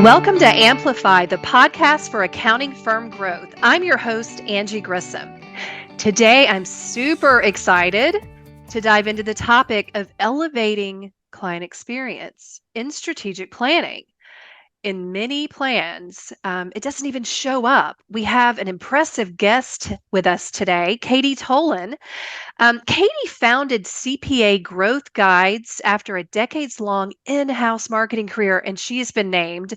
Welcome to Amplify, the podcast for accounting firm growth. I'm your host, Angie Grissom. Today, I'm super excited to dive into the topic of elevating client experience in strategic planning. In many plans, it doesn't even show up. We have an impressive guest with us today, Katie Tolin. Katie founded CPA Growth Guides after a decades-long in-house marketing career, and she has been named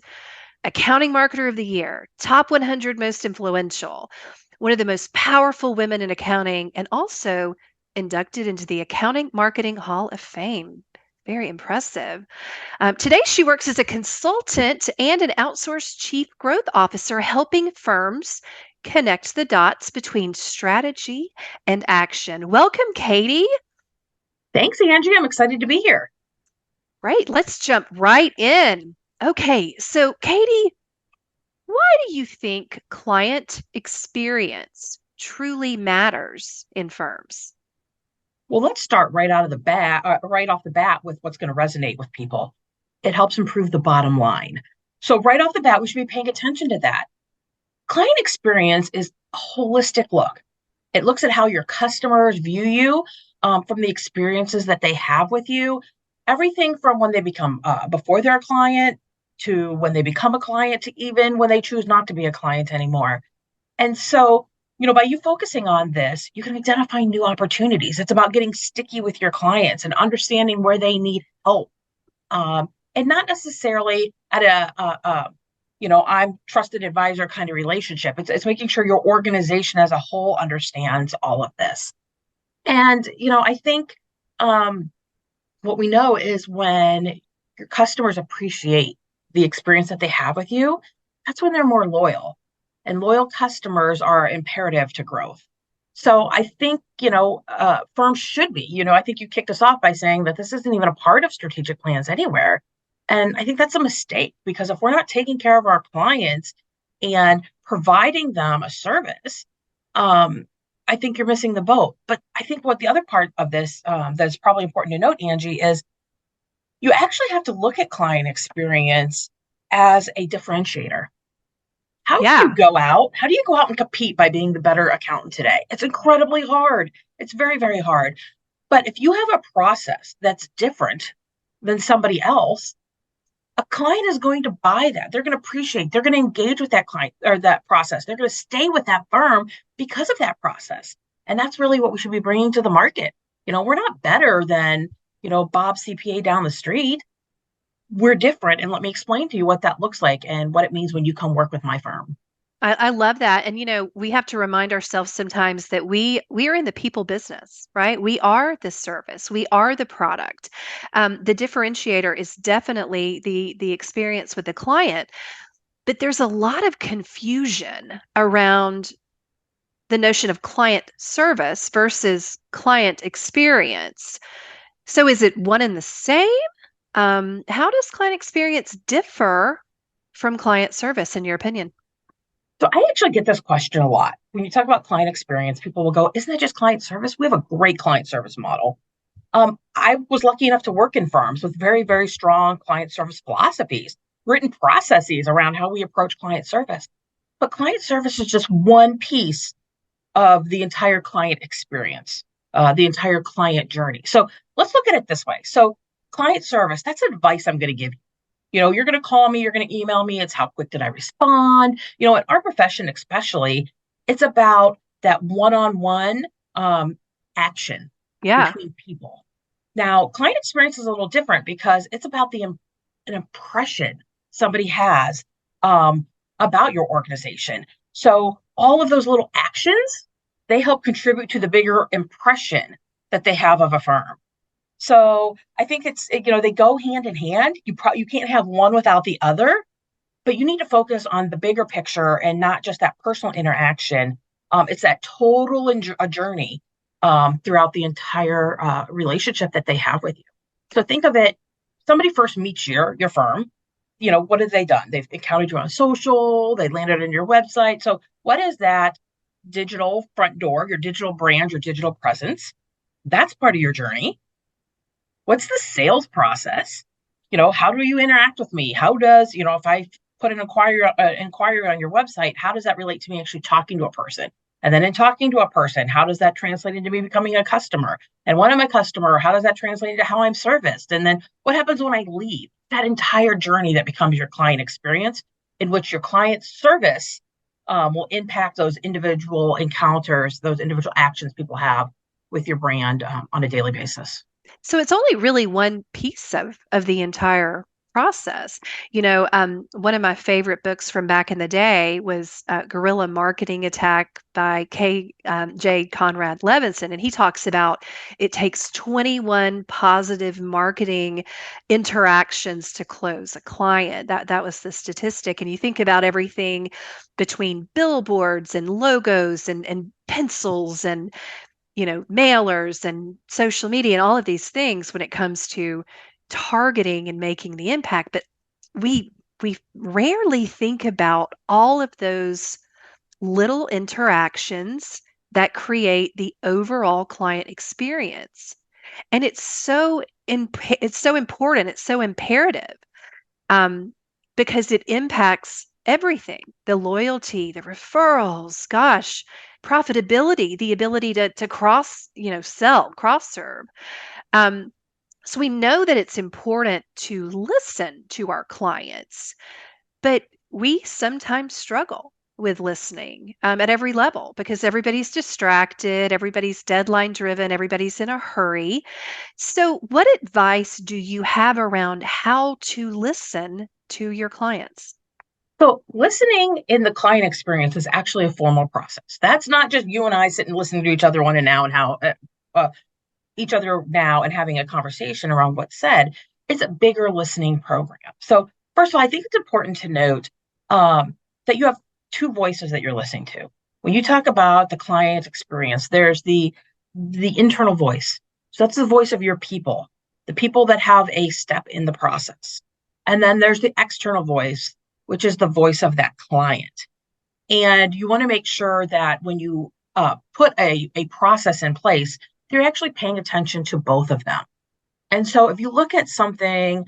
Accounting Marketer of the Year, Top 100 Most Influential, one of the most powerful women in accounting, and also inducted into the Accounting Marketing Hall of Fame. Very impressive. Today, she works as a consultant and an outsourced chief growth officer, helping firms connect the dots between strategy and action. Welcome, Katie. Thanks, Angie. I'm excited to be here. Right, let's jump right in. Okay, so Katie, why do you think client experience truly matters in firms? Well, let's start right off the bat with what's going to resonate with people. It helps improve the bottom line. So right off the bat, we should be paying attention to that. Client experience is a holistic look. It looks at how your customers view you from the experiences that they have with you. Everything from when they become before they're a client to when they become a client to even when they choose not to be a client anymore. And so, by you focusing on this, you can identify new opportunities. It's about getting sticky with your clients and understanding where they need help. And not necessarily at I'm trusted advisor kind of relationship. It's making sure your organization as a whole understands all of this. And, I think what we know is when your customers appreciate the experience that they have with you, that's when they're more loyal. And loyal customers are imperative to growth. So I think, firms should be, I think you kicked us off by saying that this isn't even a part of strategic plans anywhere. And I think that's a mistake because if we're not taking care of our clients and providing them a service, I think you're missing the boat. But I think what the other part of this that's probably important to note, Angie, is you actually have to look at client experience as a differentiator. How do you go out and compete by being the better accountant today? It's incredibly hard. It's very, very hard. But if you have a process that's different than somebody else, a client is going to buy that. They're going to appreciate, they're going to engage with that client or that process. They're going to stay with that firm because of that process. And that's really what we should be bringing to the market. We're not better than, Bob CPA down the street. We're different. And let me explain to you what that looks like and what it means when you come work with my firm. I love that. And, we have to remind ourselves sometimes that we are in the people business, right? We are the service. We are the product. The differentiator is definitely the experience with the client. But there's a lot of confusion around the notion of client service versus client experience. So is it one and the same? How does client experience differ from client service, in your opinion? So I actually get this question a lot. When you talk about client experience, people will go, isn't that just client service? We have a great client service model. I was lucky enough to work in firms with very, very strong client service philosophies, written processes around how we approach client service. But client service is just one piece of the entire client experience, the entire client journey. So let's look at it this way. So client service, that's advice I'm going to give you. You're going to call me, you're going to email me. It's how quick did I respond? In our profession, especially, it's about that one-on-one action between people. Now, client experience is a little different because it's about an impression somebody has about your organization. So all of those little actions, they help contribute to the bigger impression that they have of a firm. So I think they go hand in hand. You can't have one without the other, but you need to focus on the bigger picture and not just that personal interaction. It's that total journey throughout the entire relationship that they have with you. So think of it, somebody first meets your firm. What have they done? They've encountered you on social, they landed on your website. So what is that digital front door, your digital brand, your digital presence? That's part of your journey. What's the sales process? How do you interact with me? How does, if I put an inquiry on your website, how does that relate to me actually talking to a person? And then in talking to a person, how does that translate into me becoming a customer? And when I'm a customer, how does that translate into how I'm serviced? And then what happens when I leave? That entire journey that becomes your client experience, in which your client service will impact those individual encounters, those individual actions people have with your brand on a daily basis. So it's only really one piece of the entire process. One of my favorite books from back in the day was Guerrilla Marketing Attack by J. Conrad Levinson, and he talks about it takes 21 positive marketing interactions to close a client. That was the statistic, and you think about everything between billboards and logos and pencils and mailers and social media and all of these things when it comes to targeting and making the impact. But we rarely think about all of those little interactions that create the overall client experience. And it's so important, it's so imperative, um, because it impacts everything, the loyalty, the referrals, gosh, profitability, the ability to cross, sell, cross serve. Um, so we know that it's important to listen to our clients, but we sometimes struggle with listening at every level because everybody's distracted, everybody's deadline driven, everybody's in a hurry. So, what advice do you have around how to listen to your clients? So listening in the client experience is actually a formal process. That's not just you and I sitting listening to each other one and now and how each other now and having a conversation around what's said. It's a bigger listening program. So first of all, I think it's important to note that you have two voices that you're listening to. When you talk about the client experience, there's the internal voice. So that's the voice of your people, the people that have a step in the process. And then there's the external voice, which is the voice of that client. And you want to make sure that when you put a process in place, you're actually paying attention to both of them. And so if you look at something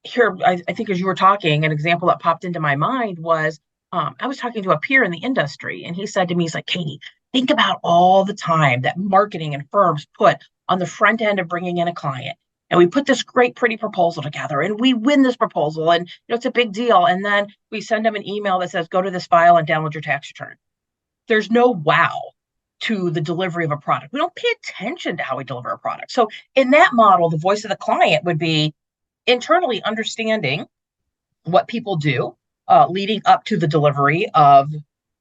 here, I think as you were talking, an example that popped into my mind was I was talking to a peer in the industry, and he said to me, he's like, Katie, think about all the time that marketing and firms put on the front end of bringing in a client. And we put this great, pretty proposal together, and we win this proposal, and it's a big deal. And then we send them an email that says, go to this file and download your tax return. There's no wow to the delivery of a product. We don't pay attention to how we deliver a product. So in that model, the voice of the client would be internally understanding what people do leading up to the delivery of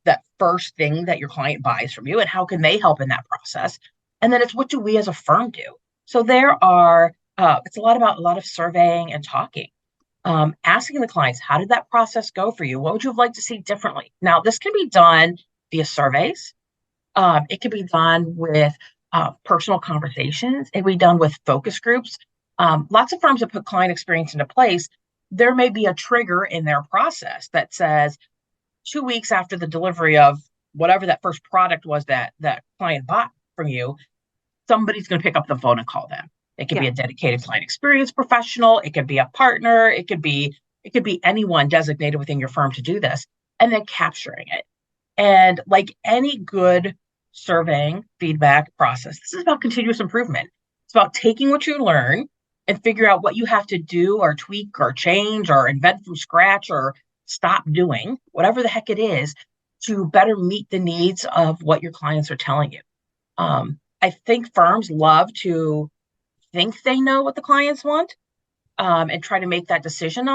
that first thing that your client buys from you, and how can they help in that process. And then it's what do we as a firm do? So there are it's a lot of surveying and talking, asking the clients, how did that process go for you? What would you have liked to see differently? Now, this can be done via surveys. It can be done with personal conversations. It can be done with focus groups. Lots of firms that put client experience into place, there may be a trigger in their process that says 2 weeks after the delivery of whatever that first product was that client bought from you, somebody's going to pick up the phone and call them. It could be a dedicated client experience professional. It could be a partner. It could be anyone designated within your firm to do this, and then capturing it. And like any good surveying feedback process, this is about continuous improvement. It's about taking what you learn and figure out what you have to do or tweak or change or invent from scratch or stop doing, whatever the heck it is, to better meet the needs of what your clients are telling you. I think firms love to think they know what the clients want and try to make that decision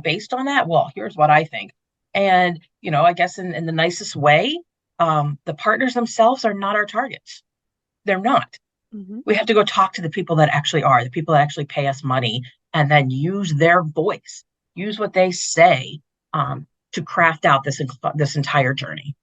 based on that. Well, here's what I think. And, I guess in the nicest way, the partners themselves are not our targets. They're not. Mm-hmm. We have to go talk to the people that actually are, the people that actually pay us money, and then use their voice, use what they say to craft out this entire journey.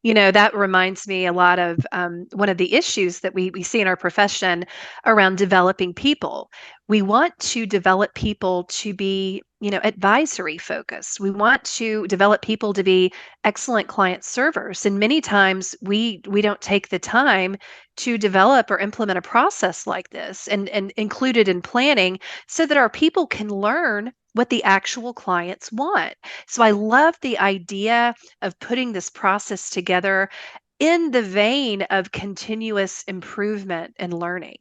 That reminds me a lot of one of the issues that we see in our profession around developing people. We want to develop people to be, advisory focused. We want to develop people to be excellent client servers. And many times we don't take the time to develop or implement a process like this and include it in planning so that our people can learn what the actual clients want. So I love the idea of putting this process together in the vein of continuous improvement and learning.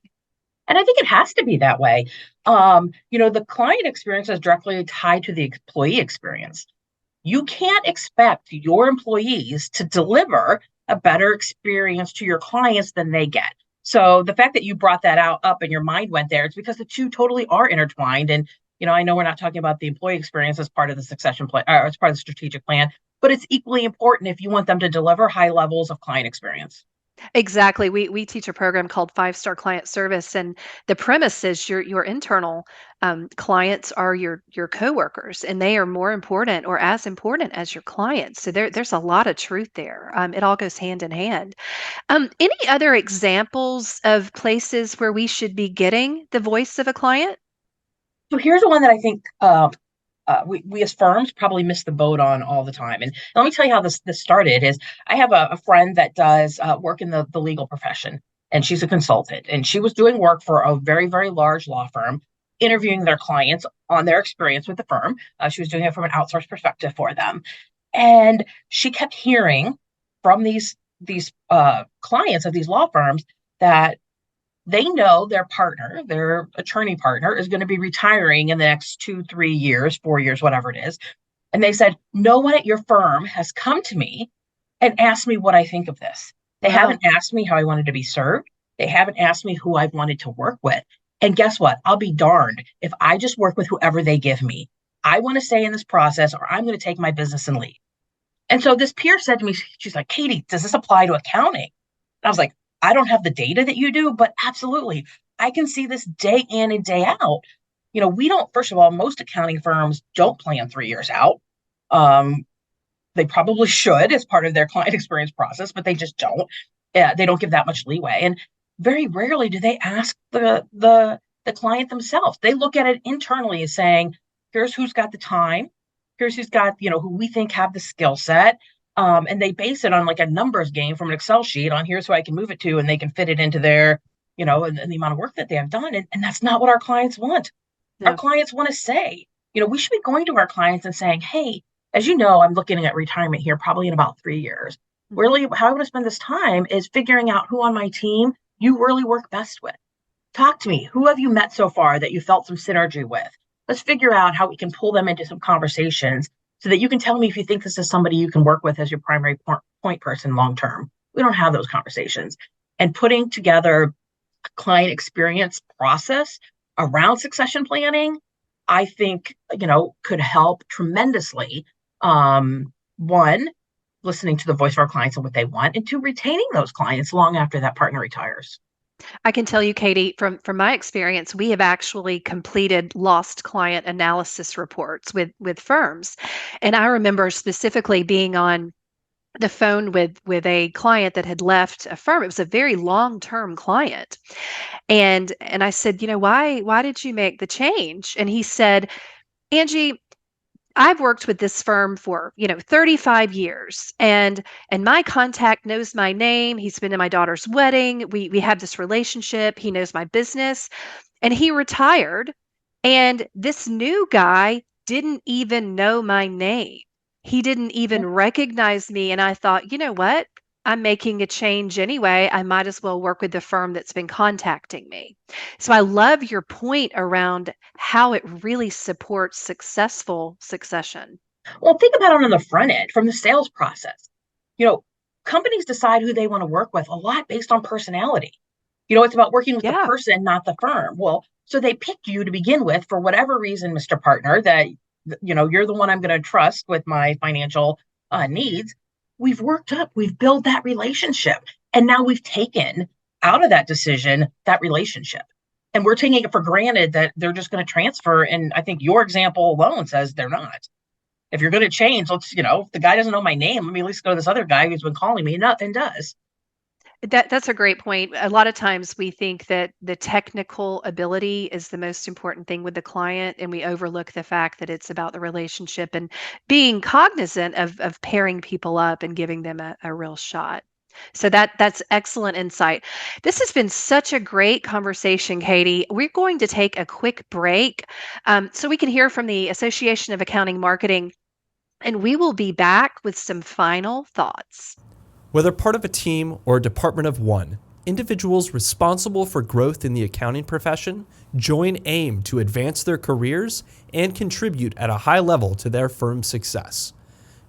And I think it has to be that way. The client experience is directly tied to the employee experience. You can't expect your employees to deliver a better experience to your clients than they get. So the fact that you brought that out up and your mind went there, it's because the two totally are intertwined. And I know we're not talking about the employee experience as part of the succession plan or as part of the strategic plan, but it's equally important if you want them to deliver high levels of client experience. Exactly. We teach a program called Five-Star Client Service, and the premise is your internal clients are your coworkers, and they are more important or as important as your clients. So there's a lot of truth there. It all goes hand in hand. Any other examples of places where we should be getting the voice of a client? So here's one that I think we as firms probably miss the boat on all the time. And let me tell you how this started. Is I have a friend that does work in the legal profession, and she's a consultant, and she was doing work for a very very large law firm, interviewing their clients on their experience with the firm. She was doing it from an outsourced perspective for them, and she kept hearing from these clients of these law firms that they know their partner, their attorney partner, is going to be retiring in the next 2, 3 years, 4 years, whatever it is. And they said, no one at your firm has come to me and asked me what I think of this. They Wow. haven't asked me how I wanted to be served. They haven't asked me who I've wanted to work with. And guess what? I'll be darned if I just work with whoever they give me. I want to stay in this process or I'm going to take my business and leave. And so this peer said to me, she's like, Katie, does this apply to accounting? And I was like, I don't have the data that you do, but absolutely. I can see this day in and day out. We don't, first of all, most accounting firms don't plan 3 years out. Um, they probably should as part of their client experience process, but they just don't. They don't give that much leeway. And very rarely do they ask the client themselves. They look at it internally as saying, here's who's got the time, here's who's got, who we think have the skill set. And they base it on like a numbers game from an Excel sheet on here's who I can move it to, and they can fit it into their, and the amount of work that they have done. And that's not what our clients want. Our No. clients want to say, we should be going to our clients and saying, hey, as you know, I'm looking at retirement here probably in about 3 years. Mhm. Really, how I want to spend this time is figuring out who on my team you really work best with. Talk to me. Who have you met so far that you felt some synergy with? Let's figure out how we can pull them into some conversations so that you can tell me if you think this is somebody you can work with as your primary point person long term. We don't have those conversations. And putting together a client experience process around succession planning, I think, could help tremendously. One, listening to the voice of our clients and what they want, and two, retaining those clients long after that partner retires. I can tell you, Katie, from my experience, we have actually completed lost client analysis reports with firms. And I remember specifically being on the phone with a client that had left a firm. It was a very long-term client. And I said, why did you make the change? And he said, Angie, I've worked with this firm for, 35 years, and my contact knows my name. He's been to my daughter's wedding. We have this relationship. He knows my business, and he retired, and this new guy didn't even know my name. He didn't even recognize me, and I thought, "You know what? I'm making a change anyway. I might as well work with the firm that's been contacting me." So I love your point around how it really supports successful succession. Well, think about it on the front end from the sales process. You know, Companies decide who they want to work with a lot based on personality. It's about working with the Yeah. person, not the firm. Well, so they picked you to begin with for whatever reason, Mr. Partner, that, you're the one I'm going to trust with my financial needs. We've built that relationship. And now we've taken out of that decision that relationship. And we're taking it for granted that they're just going to transfer. And I think your example alone says they're not. If you're going to change, if the guy doesn't know my name, let me at least go to this other guy who's been calling me and does. That's a great point. A lot of times we think that the technical ability is the most important thing with the client, and we overlook the fact that it's about the relationship and being cognizant of pairing people up and giving them a real shot. So that's excellent insight. This has been such a great conversation, Katie. We're going to take a quick break so we can hear from the Association of Accounting Marketing, and we will be back with some final thoughts. Whether part of a team or a department of one, individuals responsible for growth in the accounting profession join AIM to advance their careers and contribute at a high level to their firm's success.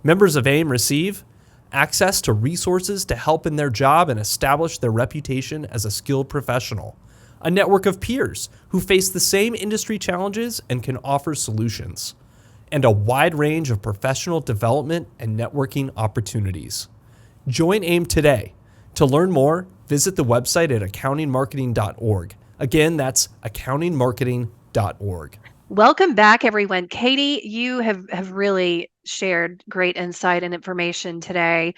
Members of AIM receive access to resources to help in their job and establish their reputation as a skilled professional, a network of peers who face the same industry challenges and can offer solutions, and a wide range of professional development and networking opportunities. Join AIM today. To learn more, visit the website at accountingmarketing.org. Again, that's accountingmarketing.org. Welcome back, everyone. Katie, you have really shared great insight and information today.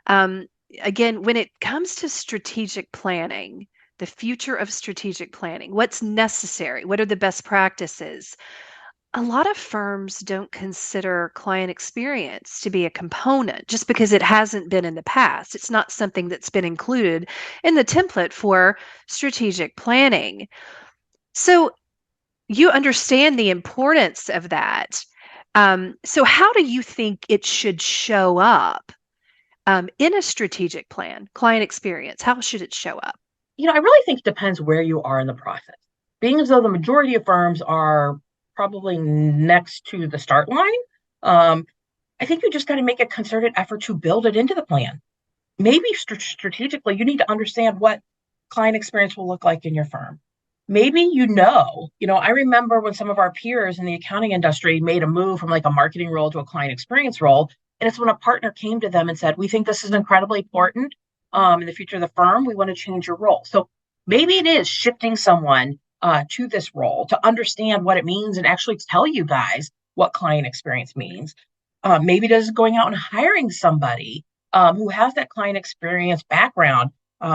Again, when it comes to strategic planning, the future of strategic planning, what's necessary? What are the best practices? A lot of firms don't consider client experience to be a component just because it hasn't been in the past. It's not something that's been included in the template for strategic planning. So you understand the importance of that. So how do you think it should show up in a strategic plan, client experience? How should it show up? I really think it depends where you are in the process. Being as though the majority of firms are probably next to the start line, I think you just got to make a concerted effort to build it into the plan. Maybe strategically, you need to understand what client experience will look like in your firm. Maybe I remember when some of our peers in the accounting industry made a move from like a marketing role to a client experience role. And it's when a partner came to them and said, we think this is incredibly important in the future of the firm. We want to change your role. So maybe it is shifting someone to this role to understand what it means and actually tell you guys what client experience means. Maybe it is going out and hiring somebody who has that client experience background.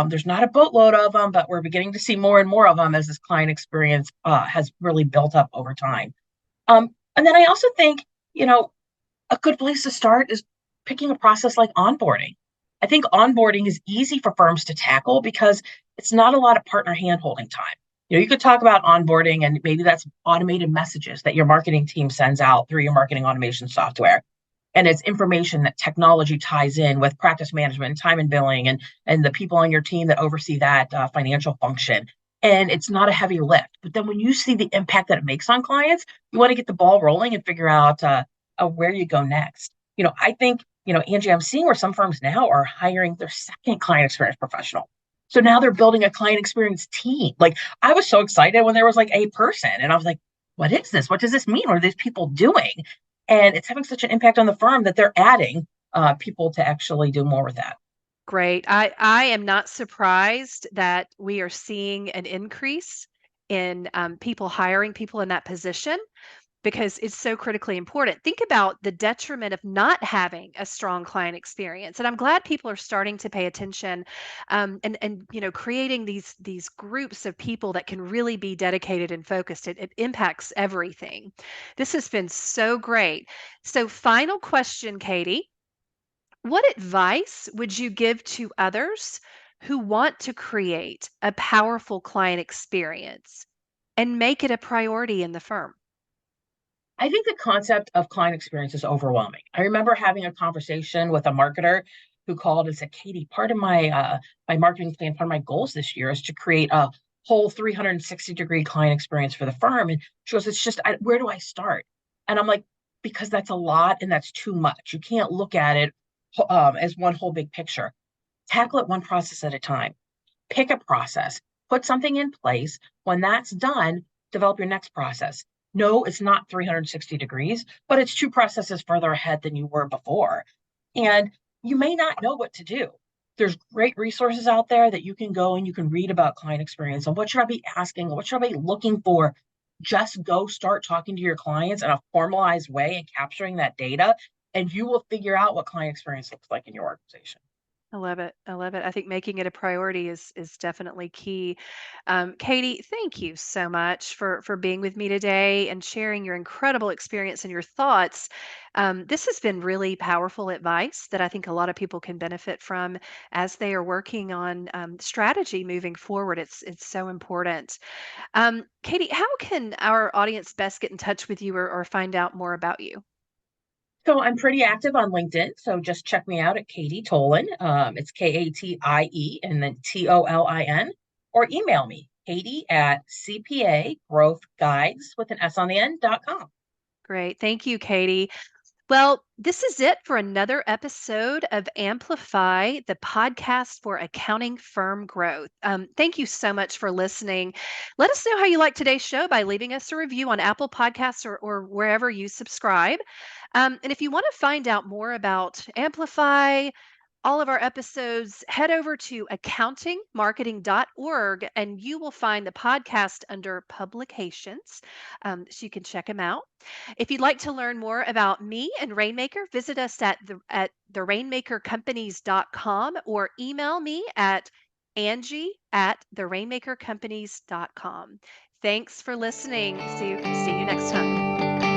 There's not a boatload of them, but we're beginning to see more and more of them as this client experience has really built up over time. And then I also think, a good place to start is picking a process like onboarding. I think onboarding is easy for firms to tackle because it's not a lot of partner handholding time. You could talk about onboarding and maybe that's automated messages that your marketing team sends out through your marketing automation software. And it's information that technology ties in with practice management, time and billing, and the people on your team that oversee that financial function. And it's not a heavy lift. But then when you see the impact that it makes on clients, you want to get the ball rolling and figure out where you go next. I think, Angie, I'm seeing where some firms now are hiring their second client experience professional. So now they're building a client experience team. Like I was so excited when there was like a person and I was like, what is this? What does this mean? What are these people doing? And it's having such an impact on the firm that they're adding people to actually do more with that. Great. I am not surprised that we are seeing an increase in people hiring people in that position because it's so critically important. Think about the detriment of not having a strong client experience, and I'm glad people are starting to pay attention, and creating these groups of people that can really be dedicated and focused. It impacts everything. This has been so great. So, final question, Katie. What advice would you give to others who want to create a powerful client experience and make it a priority in the firm? I think the concept of client experience is overwhelming. I remember having a conversation with a marketer who called and said, Katie, part of my marketing plan, part of my goals this year is to create a whole 360-degree client experience for the firm. And she goes, where do I start? And I'm like, because that's a lot and that's too much. You can't look at it as one whole big picture. Tackle it one process at a time. Pick a process, put something in place. When that's done, develop your next process. No, it's not 360 degrees, but it's two processes further ahead than you were before. And you may not know what to do. There's great resources out there that you can go and you can read about client experience and what should I be asking? What should I be looking for? Just go start talking to your clients in a formalized way and capturing that data, and you will figure out what client experience looks like in your organization. I love it. I love it. I think making it a priority is definitely key. Katie, thank you so much for being with me today and sharing your incredible experience and your thoughts. This has been really powerful advice that I think a lot of people can benefit from as they are working on strategy moving forward. It's so important. Katie, how can our audience best get in touch with you or find out more about you? So I'm pretty active on LinkedIn. So just check me out at Katie Tolin. It's Katie and then Tolin, or email me, Katie at CPA Growth Guides with an S on the end.com. Great. Thank you, Katie. Well, this is it for another episode of Amplify, the podcast for accounting firm growth. Thank you so much for listening. Let us know how you like today's show by leaving us a review on Apple Podcasts or wherever you subscribe. And if you want to find out more about Amplify, all of our episodes, head over to accountingmarketing.org and you will find the podcast under publications. So you can check them out. If you'd like to learn more about me and Rainmaker, visit us at the rainmakercompanies.com or email me at Angie at the rainmakercompanies.com. Thanks for listening. See you next time.